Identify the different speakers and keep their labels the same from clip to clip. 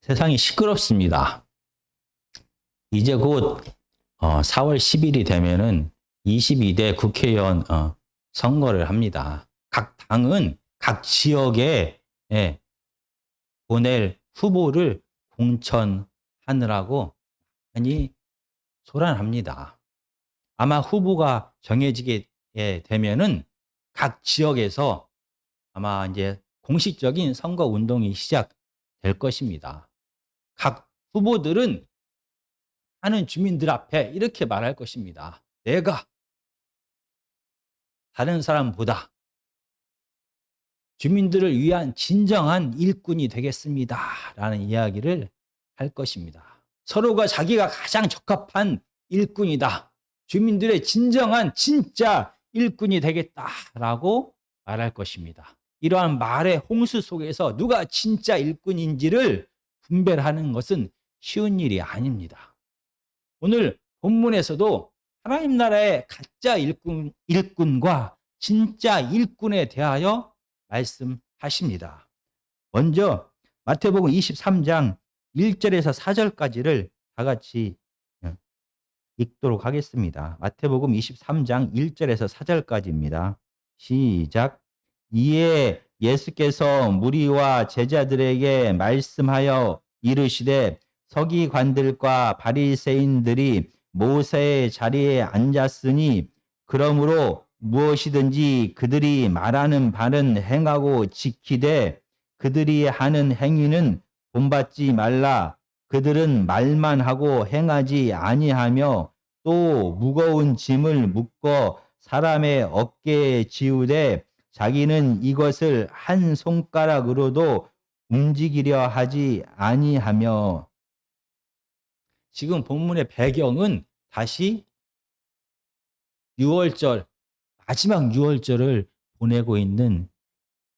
Speaker 1: 세상이 시끄럽습니다. 이제 곧 4월 10일이 되면은 22대 국회의원 선거를 합니다. 각 당은 각 지역에 보낼 후보를 공천하느라고 많이 소란합니다. 아마 후보가 정해지게 되면은 각 지역에서 아마 이제 공식적인 선거 운동이 시작될 것입니다. 각 후보들은 하는 주민들 앞에 이렇게 말할 것입니다. 내가 다른 사람보다 주민들을 위한 진정한 일꾼이 되겠습니다. 라는 이야기를 할 것입니다. 서로가 자기가 가장 적합한 일꾼이다. 주민들의 진정한 진짜 일꾼이 되겠다라고 말할 것입니다. 이러한 말의 홍수 속에서 누가 진짜 일꾼인지를 분별하는 것은 쉬운 일이 아닙니다. 오늘 본문에서도 하나님 나라의 가짜 일꾼과 진짜 일꾼에 대하여 말씀하십니다. 먼저 마태복음 23장 1절에서 4절까지를 다 같이 읽도록 하겠습니다. 마태복음 23장 1절에서 4절까지입니다. 시작. 이에 예수께서 무리와 제자들에게 말씀하여 이르시되 서기관들과 바리새인들이 모세의 자리에 앉았으니 그러므로 무엇이든지 그들이 말하는 바는 행하고 지키되 그들이 하는 행위는 본받지 말라. 그들은 말만 하고 행하지 아니하며 또 무거운 짐을 묶어 사람의 어깨에 지우되 자기는 이것을 한 손가락으로도 움직이려 하지 아니하며. 지금 본문의 배경은 다시 6월절, 마지막 6월절을 보내고 있는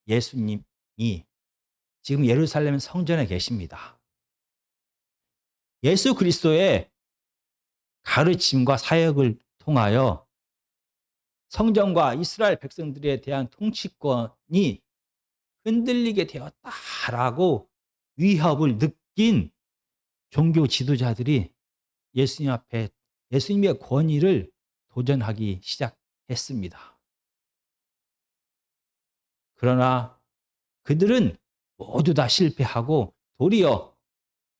Speaker 1: 예수님이 지금 예루살렘 성전에 계십니다. 예수 그리스도의 가르침과 사역을 통하여 성전과 이스라엘 백성들에 대한 통치권이 흔들리게 되었다라고 위협을 느낀 종교 지도자들이 예수님 앞에 예수님의 권위를 도전하기 시작했습니다. 그러나 그들은 모두 다 실패하고 도리어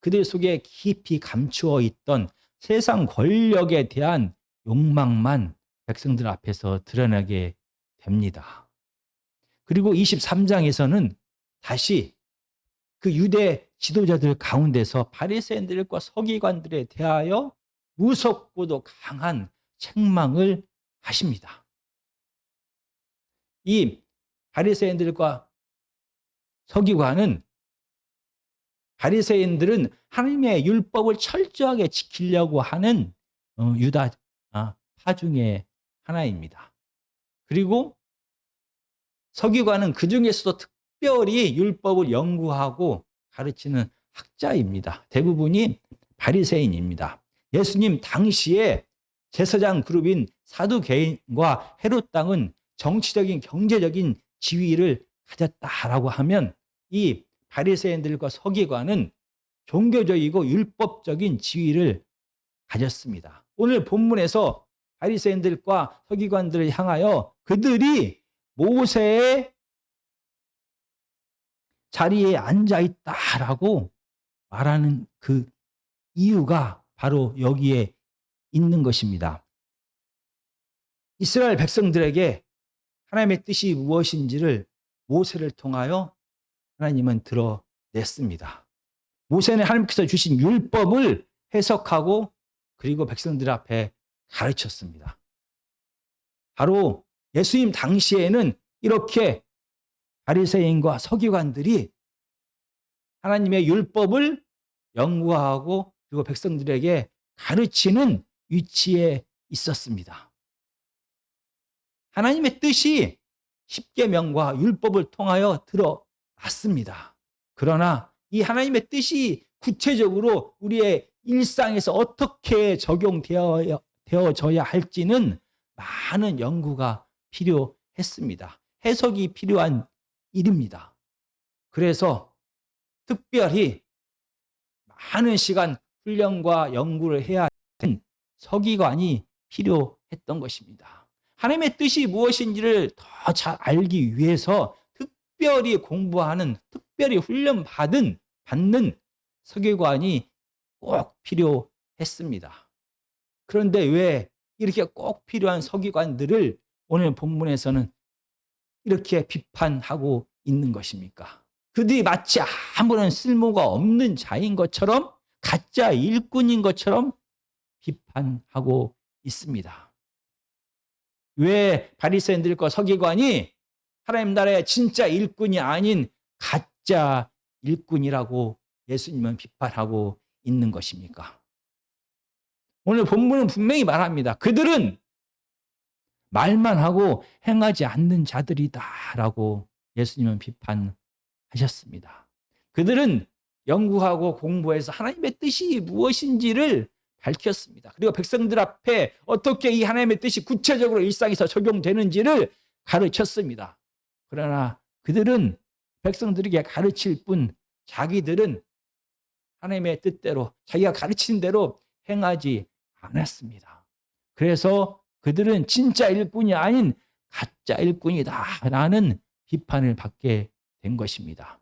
Speaker 1: 그들 속에 깊이 감추어 있던 세상 권력에 대한 욕망만 백성들 앞에서 드러나게 됩니다. 그리고 23장에서는 다시 그 유대 지도자들 가운데서 바리새인들과 서기관들에 대하여 무섭고도 강한 책망을 하십니다. 이 바리새인들과 서기관은 바리새인들은 하나님의 율법을 철저하게 지키려고 하는 유다 파 중에 하나입니다. 그리고 서기관은 그 중에서도 특별히 율법을 연구하고 가르치는 학자입니다. 대부분이 바리새인입니다. 예수님 당시에 제사장 그룹인 사두개인과 헤롯 당은 정치적인 경제적인 지위를 가졌다라고 하면 이 바리새인들과 서기관은 종교적이고 율법적인 지위를 가졌습니다. 오늘 본문에서 바리새인들과 서기관들을 향하여 그들이 모세의 자리에 앉아 있다라고 말하는 그 이유가 바로 여기에 있는 것입니다. 이스라엘 백성들에게 하나님의 뜻이 무엇인지를 모세를 통하여 하나님은 드러냈습니다. 모세는 하나님께서 주신 율법을 해석하고 그리고 백성들 앞에 가르쳤습니다. 바로 예수님 당시에는 이렇게 바리새인과 서기관들이 하나님의 율법을 연구하고 그리고 백성들에게 가르치는 위치에 있었습니다. 하나님의 뜻이 십계명과 율법을 통하여 드러났습니다. 그러나 이 하나님의 뜻이 구체적으로 우리의 일상에서 어떻게 적용되어져야 할지는 많은 연구가 필요했습니다. 해석이 필요한 일입니다. 그래서 특별히 많은 시간 훈련과 연구를 해야 하는 서기관이 필요했던 것입니다. 하나님의 뜻이 무엇인지를 더 잘 알기 위해서 특별히 공부하는, 특별히 받는 서기관이 꼭 필요했습니다. 그런데 왜 이렇게 꼭 필요한 서기관들을 오늘 본문에서는 이렇게 비판하고 있는 것입니까? 그들이 마치 아무런 쓸모가 없는 자인 것처럼, 가짜 일꾼인 것처럼 비판하고 있습니다. 왜 바리새인들과 서기관이 하나님 나라의 진짜 일꾼이 아닌 가짜 일꾼이라고 예수님은 비판하고 있는 것입니까? 오늘 본문은 분명히 말합니다. 그들은 말만 하고 행하지 않는 자들이다라고 예수님은 비판하셨습니다. 그들은 연구하고 공부해서 하나님의 뜻이 무엇인지를 밝혔습니다. 그리고 백성들 앞에 어떻게 이 하나님의 뜻이 구체적으로 일상에서 적용되는지를 가르쳤습니다. 그러나 그들은 백성들에게 가르칠 뿐 자기들은 하나님의 뜻대로 자기가 가르친 대로 행하지 않았습니다. 그래서 그들은 진짜 일꾼이 아닌 가짜 일꾼이다라는 비판을 받게 된 것입니다.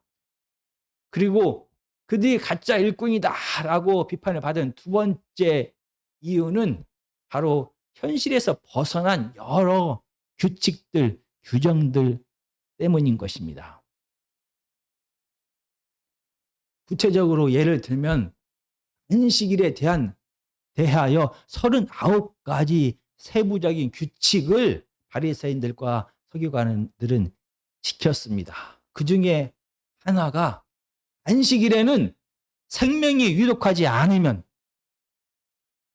Speaker 1: 그리고 그들이 가짜 일꾼이다라고 비판을 받은 두 번째 이유는 바로 현실에서 벗어난 여러 규칙들, 규정들 때문인 것입니다. 구체적으로 예를 들면 안식일에 대하여 39가지 세부적인 규칙을 바리새인들과 서기관들은 지켰습니다. 그 중에 하나가 안식일에는 생명이 위독하지 않으면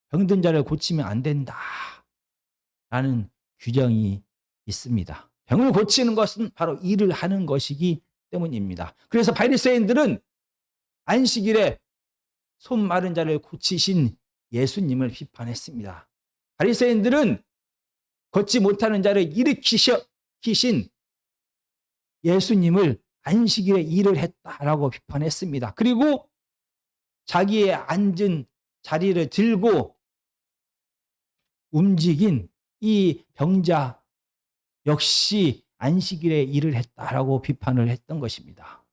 Speaker 1: 병든 자를 고치면 안 된다라는 규정이 있습니다. 병을 고치는 것은 바로 일을 하는 것이기 때문입니다. 그래서 바리새인들은 안식일에 손 마른 자를 고치신 예수님을 비판했습니다. 바리새인들은 걷지 못하는 자를 일으키신 예수님을 안식일에 일을 했다라고 비판했습니다. 그리고 자기의 앉은 자리를 들고 움직인 이 병자 역시 안식일에 일을 했다라고 비판을 했던 것입니다.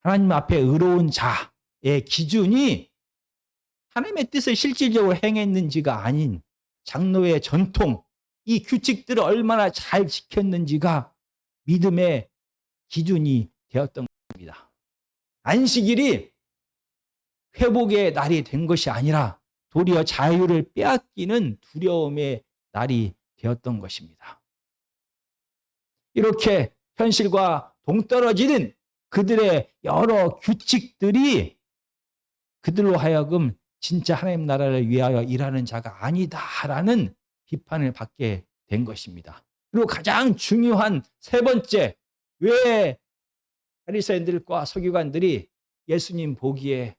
Speaker 1: 하나님 앞에 의로운 자의 기준이 하나님의 뜻을 실질적으로 행했는지가 아닌 장로의 전통, 이 규칙들을 얼마나 잘 지켰는지가 믿음의 기준이 되었던 것입니다. 안식일이 회복의 날이 된 것이 아니라 도리어 자유를 빼앗기는 두려움의 날이 되었던 것입니다. 이렇게 현실과 동떨어지는 그들의 여러 규칙들이 그들로 하여금 진짜 하나님 나라를 위하여 일하는 자가 아니다라는 비판을 받게 된 것입니다. 그리고 가장 중요한 세 번째, 왜 바리새인들과 서기관들이 예수님 보기에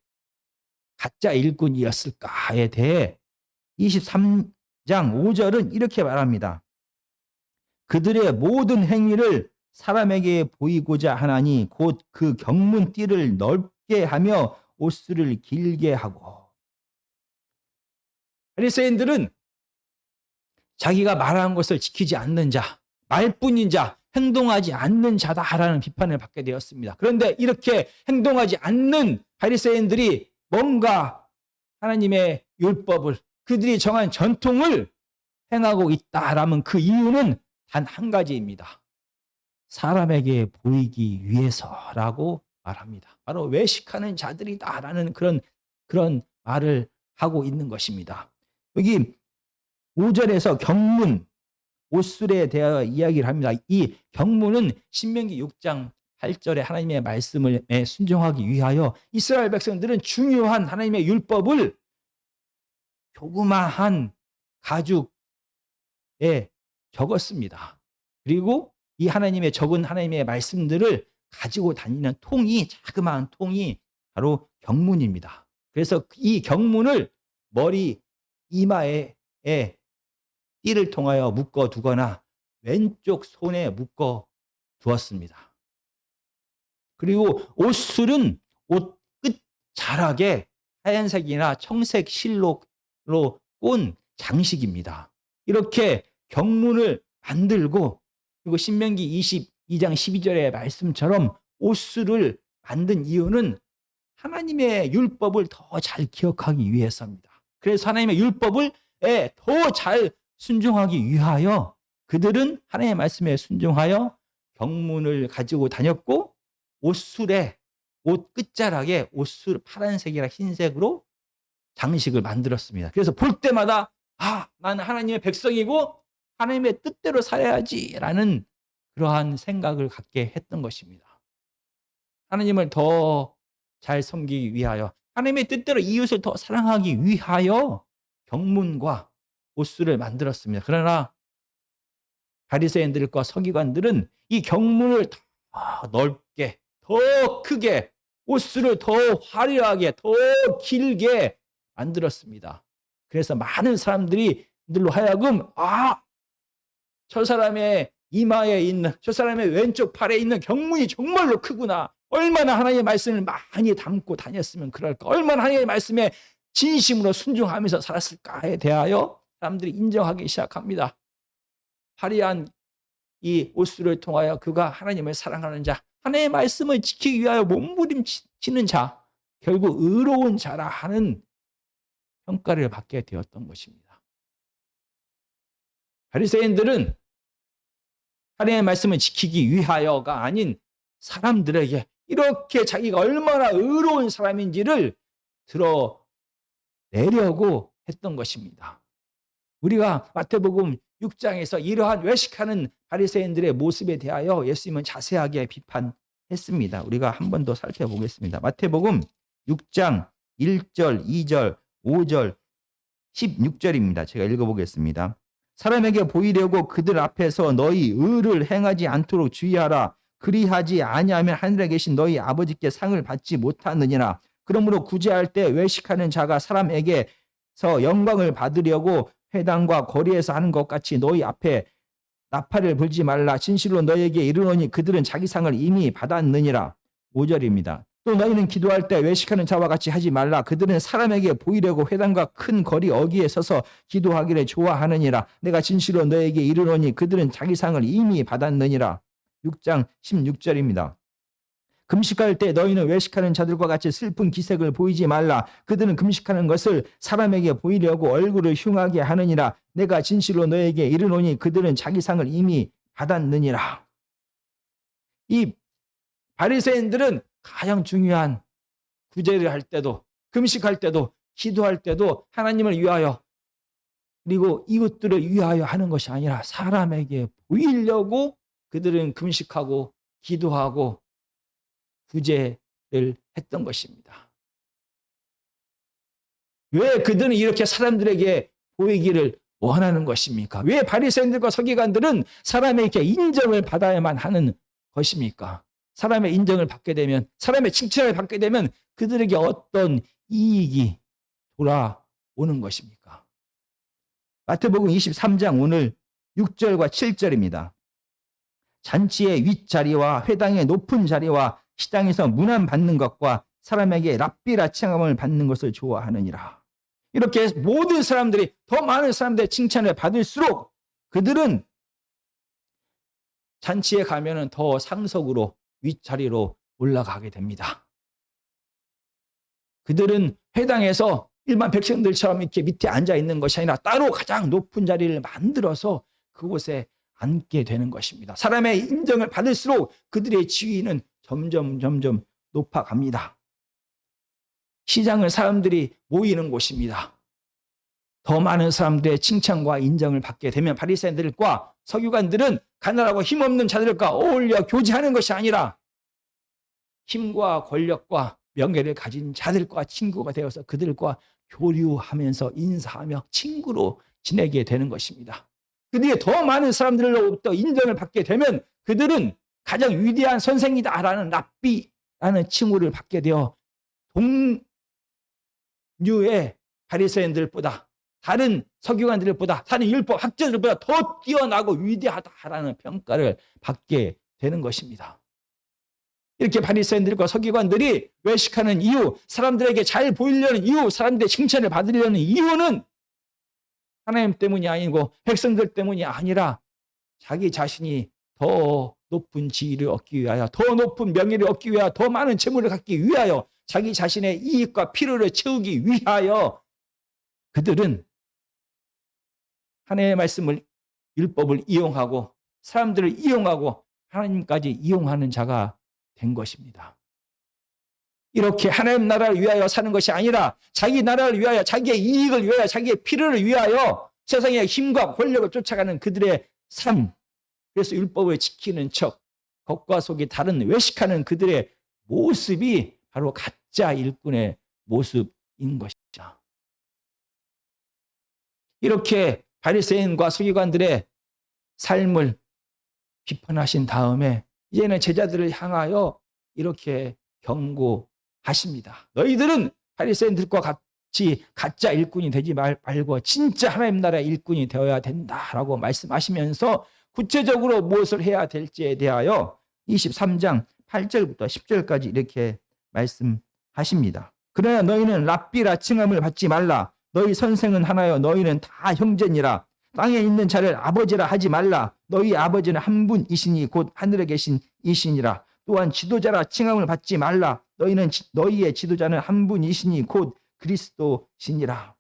Speaker 1: 가짜 일꾼이었을까에 대해 23장 5절은 이렇게 말합니다. 그들의 모든 행위를 사람에게 보이고자 하나니 곧 그 경문띠를 넓게 하며 옷수를 길게 하고. 바리새인들은 자기가 말하는 것을 지키지 않는 자, 말뿐인 자, 행동하지 않는 자다라는 비판을 받게 되었습니다. 그런데 이렇게 행동하지 않는 바리새인들이 뭔가 하나님의 율법을, 그들이 정한 전통을 행하고 있다라면 그 이유는 단 한 가지입니다. 사람에게 보이기 위해서라고 말합니다. 바로 외식하는 자들이다라는 그런 말을 하고 있는 것입니다. 여기 5절에서 경문, 옷술에 대하여 이야기를 합니다. 이 경문은 신명기 6장 8절에 하나님의 말씀을 순종하기 위하여 이스라엘 백성들은 중요한 하나님의 율법을 조그마한 가죽에 적었습니다. 그리고 이 하나님의 적은 하나님의 말씀들을 가지고 다니는 통이, 자그마한 통이 바로 경문입니다. 그래서 이 경문을 머리 이마에 띠를 통하여 묶어 두거나 왼쪽 손에 묶어 두었습니다. 그리고 옷술은 옷 끝자락에 하얀색이나 청색 실록으로 꼰 장식입니다. 이렇게 경문을 만들고 그리고 신명기 22장 12절의 말씀처럼 옷술을 만든 이유는 하나님의 율법을 더 잘 기억하기 위해서입니다. 그래서 하나님의 율법을 더 잘 순종하기 위하여 그들은 하나님의 말씀에 순종하여 경문을 가지고 다녔고 옷술에 옷 끝자락에 옷술 파란색이나 흰색으로 장식을 만들었습니다. 그래서 볼 때마다 나는 하나님의 백성이고 하나님의 뜻대로 살아야지라는 그러한 생각을 갖게 했던 것입니다. 하나님을 더 잘 섬기기 위하여 하나님의 뜻대로 이웃을 더 사랑하기 위하여 경문과 옷술을 만들었습니다. 그러나 바리새인들과 서기관들은 이 경문을 더 넓게, 더 크게, 옷술을 더 화려하게, 더 길게 만들었습니다. 그래서 많은 사람들이 들로 하여금 저 사람의 이마에 있는, 저 사람의 왼쪽 팔에 있는 경문이 정말로 크구나. 얼마나 하나님의 말씀을 많이 담고 다녔으면 그럴까. 얼마나 하나님의 말씀에 진심으로 순종하면서 살았을까에 대하여 사람들이 인정하기 시작합니다. 화려한 이 옷술을 통하여 그가 하나님을 사랑하는 자, 하나님의 말씀을 지키기 위하여 몸부림치는 자, 결국 의로운 자라 하는 평가를 받게 되었던 것입니다. 바리새인들은 하나님의 말씀을 지키기 위하여가 아닌 사람들에게 이렇게 자기가 얼마나 의로운 사람인지를 드러내려고 했던 것입니다. 우리가 마태복음 6장에서 이러한 외식하는 바리새인들의 모습에 대하여 예수님은 자세하게 비판했습니다. 우리가 한 번 더 살펴보겠습니다. 마태복음 6장 1절, 2절, 5절, 16절입니다. 제가 읽어보겠습니다. 사람에게 보이려고 그들 앞에서 너희 의를 행하지 않도록 주의하라. 그리하지 아니하면 하늘에 계신 너희 아버지께 상을 받지 못하느니라. 그러므로 구제할 때 외식하는 자가 사람에게서 영광을 받으려고 회당과 거리에서 하는 것 같이 너희 앞에 나팔을 불지 말라. 진실로 너희에게 이르노니 그들은 자기 상을 이미 받았느니라. 5절입니다. 또 너희는 기도할 때 외식하는 자와 같이 하지 말라. 그들은 사람에게 보이려고 회당과 큰 거리 어귀에 서서 기도하기를 좋아하느니라. 내가 진실로 너희에게 이르노니 그들은 자기 상을 이미 받았느니라. 6장 16절입니다. 금식할 때 너희는 외식하는 자들과 같이 슬픈 기색을 보이지 말라. 그들은 금식하는 것을 사람에게 보이려고 얼굴을 흉하게 하느니라. 내가 진실로 너희에게 이르노니 그들은 자기 상을 이미 받았느니라. 이 바리새인들은 가장 중요한 구제를 할 때도, 금식할 때도, 기도할 때도 하나님을 위하여 그리고 이것들을 위하여 하는 것이 아니라 사람에게 보이려고 그들은 금식하고 기도하고 구제를 했던 것입니다. 왜 그들은 이렇게 사람들에게 보이기를 원하는 것입니까? 왜 바리새인들과 서기관들은 사람에게 인정을 받아야만 하는 것입니까? 사람의 인정을 받게 되면, 사람의 칭찬을 받게 되면 그들에게 어떤 이익이 돌아오는 것입니까? 마태복음 23장 오늘 6절과 7절입니다. 잔치의 윗자리와 회당의 높은 자리와 시장에서 문안 받는 것과 사람에게 랍비라 칭함을 받는 것을 좋아하느니라. 이렇게 모든 사람들이, 더 많은 사람들의 칭찬을 받을수록 그들은 잔치에 가면은 더 상석으로 윗자리로 올라가게 됩니다. 그들은 회당에서 일반 백성들처럼 이렇게 밑에 앉아 있는 것이 아니라 따로 가장 높은 자리를 만들어서 그곳에 앉게 되는 것입니다. 사람의 인정을 받을수록 그들의 지위는 점점 높아갑니다. 시장은 사람들이 모이는 곳입니다. 더 많은 사람들의 칭찬과 인정을 받게 되면 바리새인들과 서기관들은 가난하고 힘없는 자들과 어울려 교제하는 것이 아니라 힘과 권력과 명예를 가진 자들과 친구가 되어서 그들과 교류하면서 인사하며 친구로 지내게 되는 것입니다. 그들이 더 많은 사람들로부터 인정을 받게 되면 그들은 가장 위대한 선생이다라는 랍비라는 칭호를 받게 되어 동류의 바리새인들보다, 다른 서기관들보다, 다른 율법 학자들보다 더 뛰어나고 위대하다라는 평가를 받게 되는 것입니다. 이렇게 바리새인들과 서기관들이 외식하는 이유, 사람들에게 잘 보이려는 이유, 사람들의 칭찬을 받으려는 이유는 하나님 때문이 아니고 백성들 때문이 아니라 자기 자신이 더 높은 지위를 얻기 위하여, 더 높은 명예를 얻기 위하여, 더 많은 재물을 갖기 위하여, 자기 자신의 이익과 필요를 채우기 위하여 그들은 하나님의 말씀을, 율법을 이용하고 사람들을 이용하고 하나님까지 이용하는 자가 된 것입니다. 이렇게 하나님 나라를 위하여 사는 것이 아니라 자기 나라를 위하여, 자기의 이익을 위하여, 자기의 필요를 위하여 세상의 힘과 권력을 쫓아가는 그들의 삶, 그래서 율법을 지키는 척 겉과 속이 다른 외식하는 그들의 모습이 바로 가짜 일꾼의 모습인 것이죠. 이렇게 바리새인과 서기관들의 삶을 비판하신 다음에 이제는 제자들을 향하여 이렇게 경고하십니다. 너희들은 바리새인들과 같이 가짜 일꾼이 되지 말고 진짜 하나님 나라의 일꾼이 되어야 된다라고 말씀하시면서 구체적으로 무엇을 해야 될지에 대하여 23장 8절부터 10절까지 이렇게 말씀하십니다. 그러나 너희는 랍비라 칭함을 받지 말라. 너희 선생은 하나요 너희는 다 형제니라. 땅에 있는 자를 아버지라 하지 말라. 너희 아버지는 한 분이시니 곧 하늘에 계신 이시니라. 또한 지도자라 칭함을 받지 말라. 너희의 지도자는 한 분이시니 곧 그리스도시니라.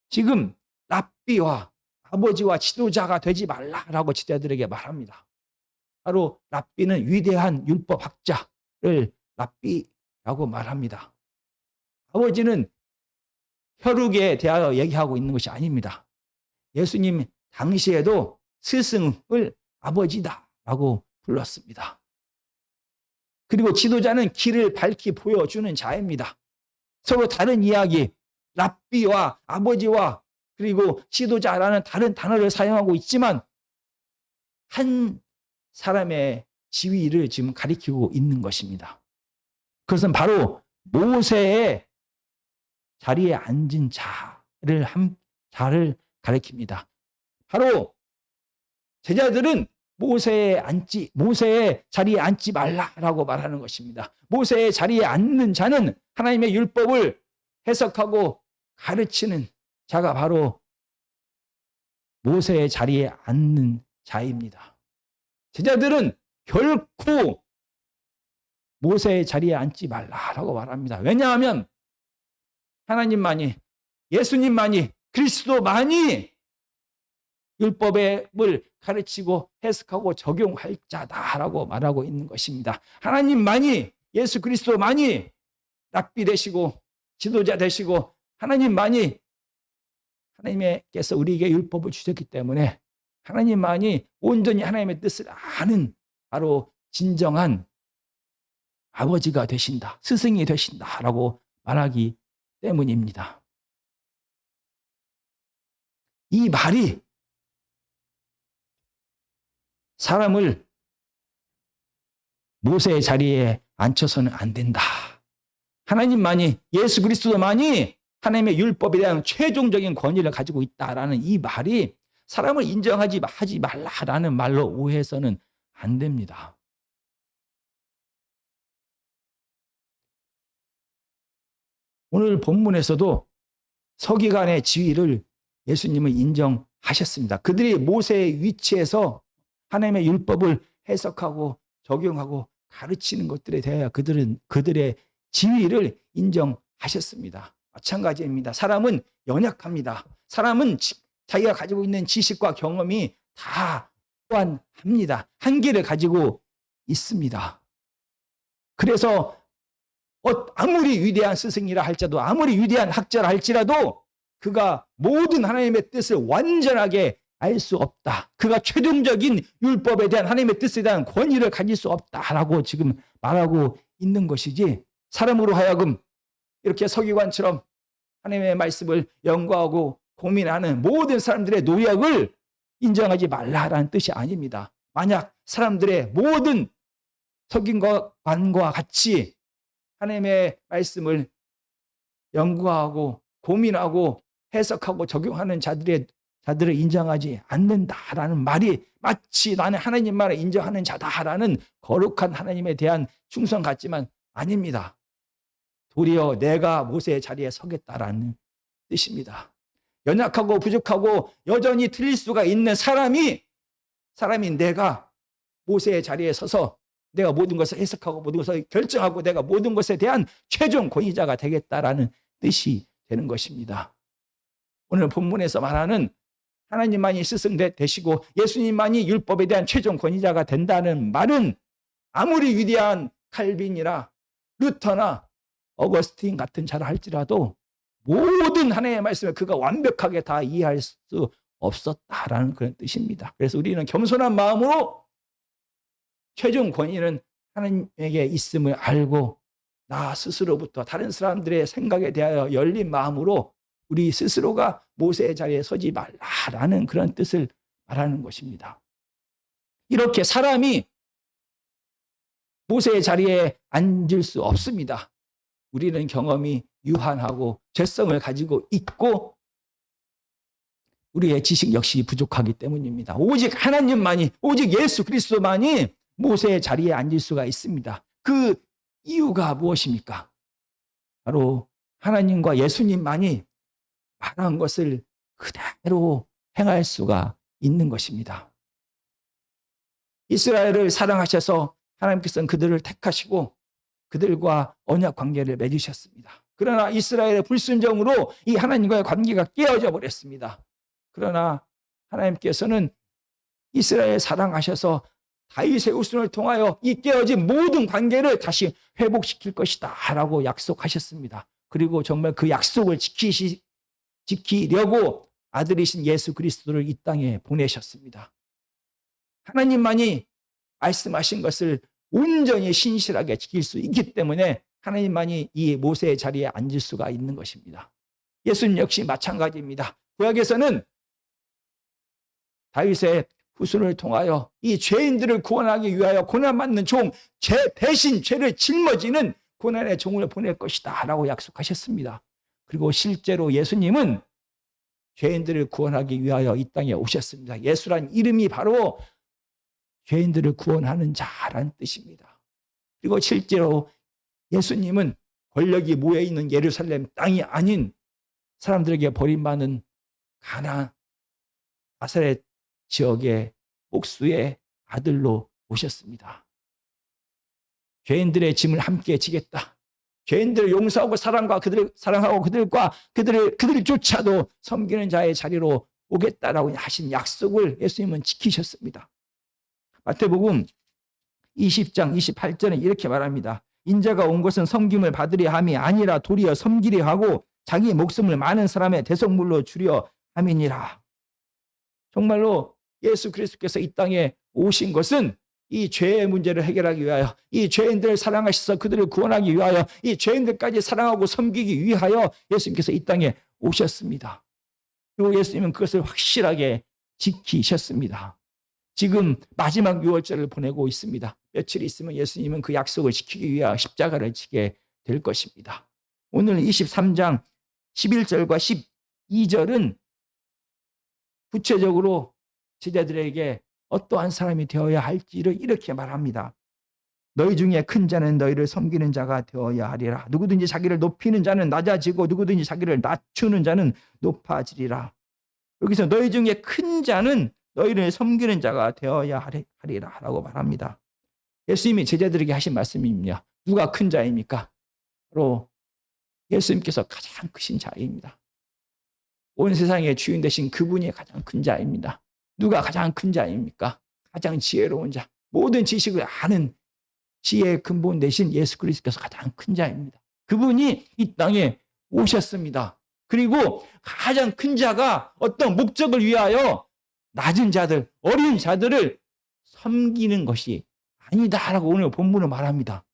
Speaker 1: 지금 랍비와 아버지와 지도자가 되지 말라라고 제자들에게 말합니다. 바로 랍비는 위대한 율법학자를 랍비라고 말합니다. 아버지는 혈육에 대하여 얘기하고 있는 것이 아닙니다. 예수님 당시에도 스승을 아버지다라고 불렀습니다. 그리고 지도자는 길을 밝히 보여주는 자입니다. 서로 다른 이야기, 랍비와 아버지와 그리고 지도자라는 다른 단어를 사용하고 있지만 한 사람의 지위를 지금 가리키고 있는 것입니다. 그것은 바로 모세의 자리에 앉은 자를 가리킵니다. 바로 제자들은 모세의 자리에 앉지 말라라고 말하는 것입니다. 모세의 자리에 앉는 자는 하나님의 율법을 해석하고 가르치는 자가 바로 모세의 자리에 앉는 자입니다. 제자들은 결코 모세의 자리에 앉지 말라라고 말합니다. 왜냐하면 하나님만이, 예수님만이, 그리스도만이 율법을 가르치고 해석하고 적용할 자다라고 말하고 있는 것입니다. 하나님만이, 예수 그리스도만이 랍비 되시고 지도자 되시고 하나님만이, 하나님께서 우리에게 율법을 주셨기 때문에 하나님만이 온전히 하나님의 뜻을 아는 바로 진정한 아버지가 되신다, 스승이 되신다라고 말하기 때문입니다. 이 말이 사람을 모세의 자리에 앉혀서는 안 된다. 하나님만이, 예수 그리스도만이 하나님의 율법에 대한 최종적인 권위를 가지고 있다라는 이 말이 사람을 하지 말라라는 말로 오해해서는 안 됩니다. 오늘 본문에서도 서기관의 지위를 예수님은 인정하셨습니다. 그들이 모세의 위치에서 하나님의 율법을 해석하고 적용하고 가르치는 것들에 대하여 그들의 지위를 인정하셨습니다. 마찬가지입니다. 사람은 연약합니다. 사람은 자기가 가지고 있는 지식과 경험이 다 무한합니다. 한계를 가지고 있습니다. 그래서 아무리 위대한 스승이라 할지라도, 아무리 위대한 학자라 할지라도 그가 모든 하나님의 뜻을 완전하게 알 수 없다. 그가 최종적인 율법에 대한 하나님의 뜻에 대한 권위를 가질 수 없다라고 지금 말하고 있는 것이지, 사람으로 하여금 이렇게 서기관처럼 하나님의 말씀을 연구하고 고민하는 모든 사람들의 노력을 인정하지 말라라는 뜻이 아닙니다. 만약 사람들의 모든 서기관과 같이 하나님의 말씀을 연구하고 고민하고 해석하고 적용하는 자들을 인정하지 않는다라는 말이 마치 나는 하나님만을 인정하는 자다라는 거룩한 하나님에 대한 충성 같지만 아닙니다. 도리어 내가 모세의 자리에 서겠다라는 뜻입니다. 연약하고 부족하고 여전히 틀릴 수가 있는 사람인 내가 모세의 자리에 서서 내가 모든 것을 해석하고 모든 것을 결정하고 내가 모든 것에 대한 최종 권위자가 되겠다라는 뜻이 되는 것입니다. 오늘 본문에서 말하는 하나님만이 스승 되시고 예수님만이 율법에 대한 최종 권위자가 된다는 말은 아무리 위대한 칼빈이나 루터나 어거스틴 같은 자라 할지라도 모든 하나님의 말씀을 그가 완벽하게 다 이해할 수 없었다라는 그런 뜻입니다. 그래서 우리는 겸손한 마음으로 최종 권위는 하나님에게 있음을 알고 나 스스로부터 다른 사람들의 생각에 대하여 열린 마음으로 우리 스스로가 모세의 자리에 서지 말라라는 그런 뜻을 말하는 것입니다. 이렇게 사람이 모세의 자리에 앉을 수 없습니다. 우리는 경험이 유한하고 죄성을 가지고 있고 우리의 지식 역시 부족하기 때문입니다. 오직 하나님만이, 오직 예수 그리스도만이 모세의 자리에 앉을 수가 있습니다. 그 이유가 무엇입니까? 바로 하나님과 예수님만이 말한 것을 그대로 행할 수가 있는 것입니다. 이스라엘을 사랑하셔서 하나님께서는 그들을 택하시고 그들과 언약 관계를 맺으셨습니다. 그러나 이스라엘의 불순종으로 이 하나님과의 관계가 깨어져 버렸습니다. 그러나 하나님께서는 이스라엘 사랑하셔서 다윗의 후손을 통하여 이 깨어진 모든 관계를 다시 회복시킬 것이다 라고 약속하셨습니다. 그리고 정말 그 약속을 지키려고 아들이신 예수 그리스도를 이 땅에 보내셨습니다. 하나님만이 말씀하신 것을 온전히 신실하게 지킬 수 있기 때문에 하나님만이 이 모세의 자리에 앉을 수가 있는 것입니다. 예수님 역시 마찬가지입니다. 구약에서는 다윗의 후손을 통하여 이 죄인들을 구원하기 위하여 고난받는 종, 대신 죄를 짊어지는 고난의 종을 보낼 것이다 라고 약속하셨습니다. 그리고 실제로 예수님은 죄인들을 구원하기 위하여 이 땅에 오셨습니다. 예수란 이름이 바로 죄인들을 구원하는 자라는 뜻입니다. 그리고 실제로 예수님은 권력이 모여있는 예루살렘 땅이 아닌 사람들에게 버림받는 가나안 나사렛 지역의 목수의 아들로 오셨습니다. 죄인들의 짐을 함께 지겠다. 죄인들을 용서하고 사랑하고 그들을 쫓아도 섬기는 자의 자리로 오겠다라고 하신 약속을 예수님은 지키셨습니다. 마태복음 20장 28절에 이렇게 말합니다. 인자가 온 것은 섬김을 받으려 함이 아니라 도리어 섬기려 하고 자기 목숨을 많은 사람의 대속물로 주려 함이니라. 정말로 예수 그리스도께서 이 땅에 오신 것은 이 죄의 문제를 해결하기 위하여, 이 죄인들을 사랑하셔서 그들을 구원하기 위하여, 이 죄인들까지 사랑하고 섬기기 위하여 예수님께서 이 땅에 오셨습니다. 그리고 예수님은 그것을 확실하게 지키셨습니다. 지금 마지막 유월절을 보내고 있습니다. 며칠 있으면 예수님은 그 약속을 지키기 위하여 십자가를 지게 될 것입니다. 오늘 23장 11절과 12절은 구체적으로 제자들에게 어떠한 사람이 되어야 할지를 이렇게 말합니다. 너희 중에 큰 자는 너희를 섬기는 자가 되어야 하리라. 누구든지 자기를 높이는 자는 낮아지고 누구든지 자기를 낮추는 자는 높아지리라. 여기서 너희 중에 큰 자는 너희를 섬기는 자가 되어야 하리라 라고 말합니다. 예수님이 제자들에게 하신 말씀입니다. 누가 큰 자입니까? 바로 예수님께서 가장 크신 자입니다. 온 세상의 주인 되신 그분이 가장 큰 자입니다. 누가 가장 큰 자입니까? 가장 지혜로운 자, 모든 지식을 아는 지혜의 근본 되신 예수 그리스도께서 가장 큰 자입니다. 그분이 이 땅에 오셨습니다. 그리고 가장 큰 자가 어떤 목적을 위하여 낮은 자들, 어린 자들을 섬기는 것이 아니다라고 오늘 본문을 말합니다.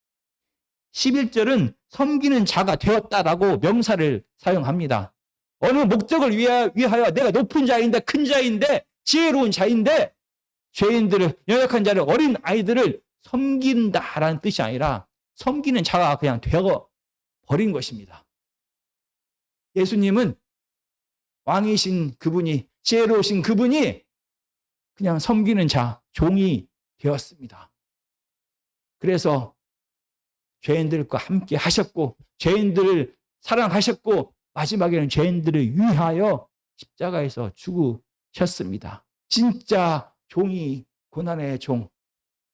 Speaker 1: 11절은 섬기는 자가 되었다라고 명사를 사용합니다. 어느 목적을 위하여 내가 높은 자인데, 큰 자인데, 지혜로운 자인데 죄인들을, 연약한 자를, 어린 아이들을 섬긴다라는 뜻이 아니라 섬기는 자가 그냥 되어 버린 것입니다. 예수님은 왕이신 그분이 지혜로우신 그분이 그냥 섬기는 자, 종이 되었습니다. 그래서 죄인들과 함께 하셨고 죄인들을 사랑하셨고 마지막에는 죄인들을 위하여 십자가에서 죽으셨습니다. 진짜 종이 고난의 종,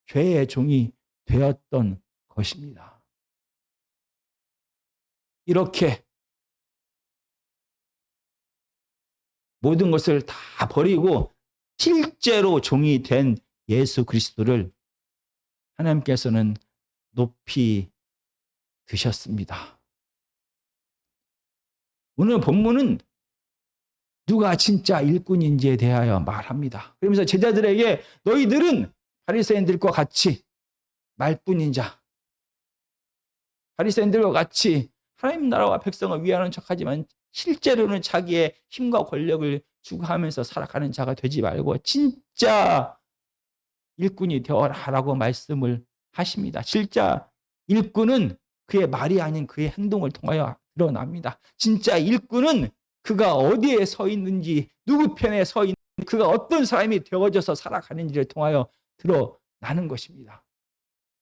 Speaker 1: 죄의 종이 되었던 것입니다. 이렇게 모든 것을 다 버리고 실제로 종이 된 예수 그리스도를 하나님께서는 높이 드셨습니다. 오늘 본문은 누가 진짜 일꾼인지에 대하여 말합니다. 그러면서 제자들에게 너희들은 바리새인들과 같이 말뿐인 자, 바리새인들과 같이 하나님 나라와 백성을 위하는 척하지만 실제로는 자기의 힘과 권력을 추구하면서 살아가는 자가 되지 말고 진짜 일꾼이 되어라라고 말씀을 하십니다. 진짜 일꾼은 그의 말이 아닌 그의 행동을 통하여 드러납니다. 진짜 일꾼은 그가 어디에 서 있는지, 누구 편에 서 있는지, 그가 어떤 사람이 되어져서 살아가는지를 통하여 드러나는 것입니다.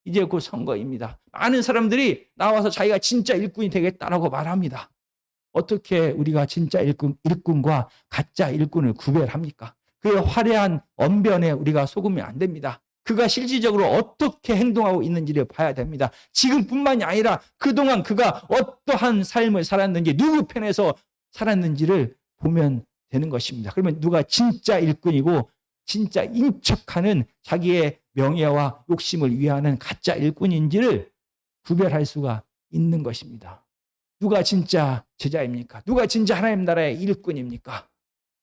Speaker 1: 이제 곧 선거입니다. 많은 사람들이 나와서 자기가 진짜 일꾼이 되겠다라고 말합니다. 어떻게 우리가 진짜 일꾼과 가짜 일꾼을 구별합니까? 그의 화려한 언변에 우리가 속으면 안 됩니다. 그가 실질적으로 어떻게 행동하고 있는지를 봐야 됩니다. 지금뿐만이 아니라 그동안 그가 어떠한 삶을 살았는지, 누구 편에서 살았는지를 보면 되는 것입니다. 그러면 누가 진짜 일꾼이고 진짜 인척하는 자기의 명예와 욕심을 위하는 가짜 일꾼인지를 구별할 수가 있는 것입니다. 누가 진짜 제자입니까? 누가 진짜 하나님 나라의 일꾼입니까?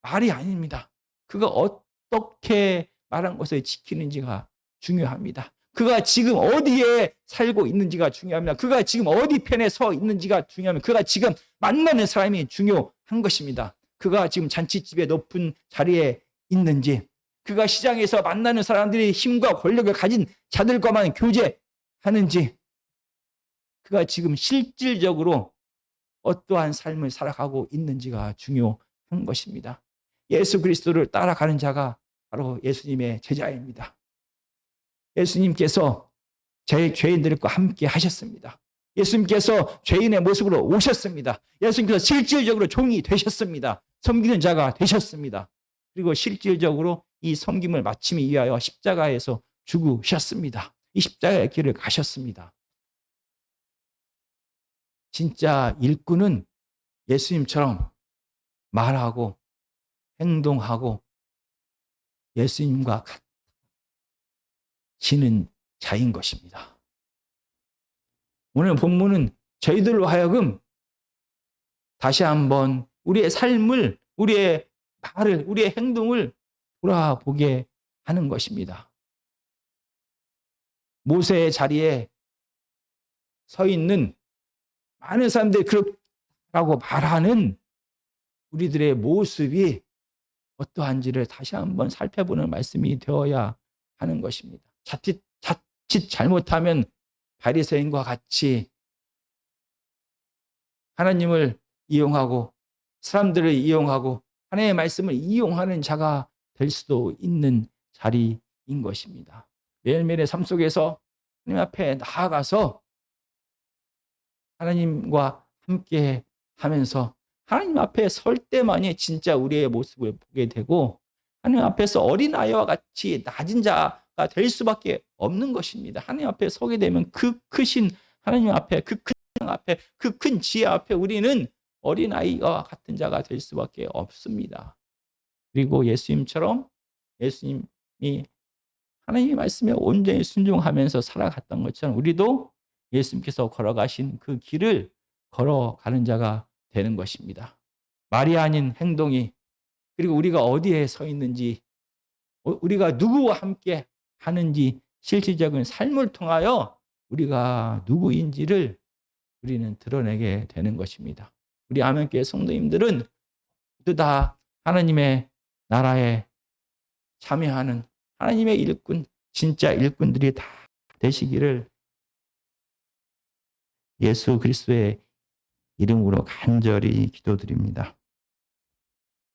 Speaker 1: 말이 아닙니다. 그가 어떻게 말한 것을 지키는지가 중요합니다. 그가 지금 어디에 살고 있는지가 중요합니다. 그가 지금 어디 편에 서 있는지가 중요합니다. 그가 지금 만나는 사람이 중요한 것입니다. 그가 지금 잔치집에 높은 자리에 있는지, 그가 시장에서 만나는 사람들이 힘과 권력을 가진 자들과만 교제하는지, 그가 지금 실질적으로 어떠한 삶을 살아가고 있는지가 중요한 것입니다. 예수 그리스도를 따라가는 자가 바로 예수님의 제자입니다. 예수님께서 죄인들과 함께 하셨습니다. 예수님께서 죄인의 모습으로 오셨습니다. 예수님께서 실질적으로 종이 되셨습니다. 섬기는 자가 되셨습니다. 그리고 실질적으로 이 섬김을 마치기 위하여 십자가에서 죽으셨습니다. 이 십자가의 길을 가셨습니다. 진짜 일꾼은 예수님처럼 말하고 행동하고 예수님과 같이는 자인 것입니다. 오늘 본문은 저희들로 하여금 다시 한번 우리의 삶을, 우리의 말을, 우리의 행동을 돌아보게 하는 것입니다. 모세의 자리에 서 있는 많은 사람들이 그렇다고 말하는 우리들의 모습이 어떠한지를 다시 한번 살펴보는 말씀이 되어야 하는 것입니다. 자칫 잘못하면 바리새인과 같이 하나님을 이용하고 사람들을 이용하고 하나님의 말씀을 이용하는 자가 될 수도 있는 자리인 것입니다. 매일매일의 삶 속에서 하나님 앞에 나아가서 하나님과 함께 하면서 하나님 앞에 설 때만이 진짜 우리의 모습을 보게 되고 하나님 앞에서 어린아이와 같이 낮은 자가 될 수밖에 없는 것입니다. 하나님 앞에 서게 되면 그 크신 하나님 앞에, 그 큰 앞에, 그 큰 지혜 앞에 우리는 어린아이와 같은 자가 될 수밖에 없습니다. 그리고 예수님처럼 예수님이 하나님의 말씀에 온전히 순종하면서 살아갔던 것처럼 우리도 예수님께서 걸어가신 그 길을 걸어가는 자가 되는 것입니다. 말이 아닌 행동이, 그리고 우리가 어디에 서 있는지, 우리가 누구와 함께 하는지 실질적인 삶을 통하여 우리가 누구인지를 우리는 드러내게 되는 것입니다. 우리 아멘교회 성도님들은 모두 다 하나님의 나라에 참여하는 하나님의 일꾼, 진짜 일꾼들이 다 되시기를 예수 그리스도의 이름으로 간절히 기도드립니다.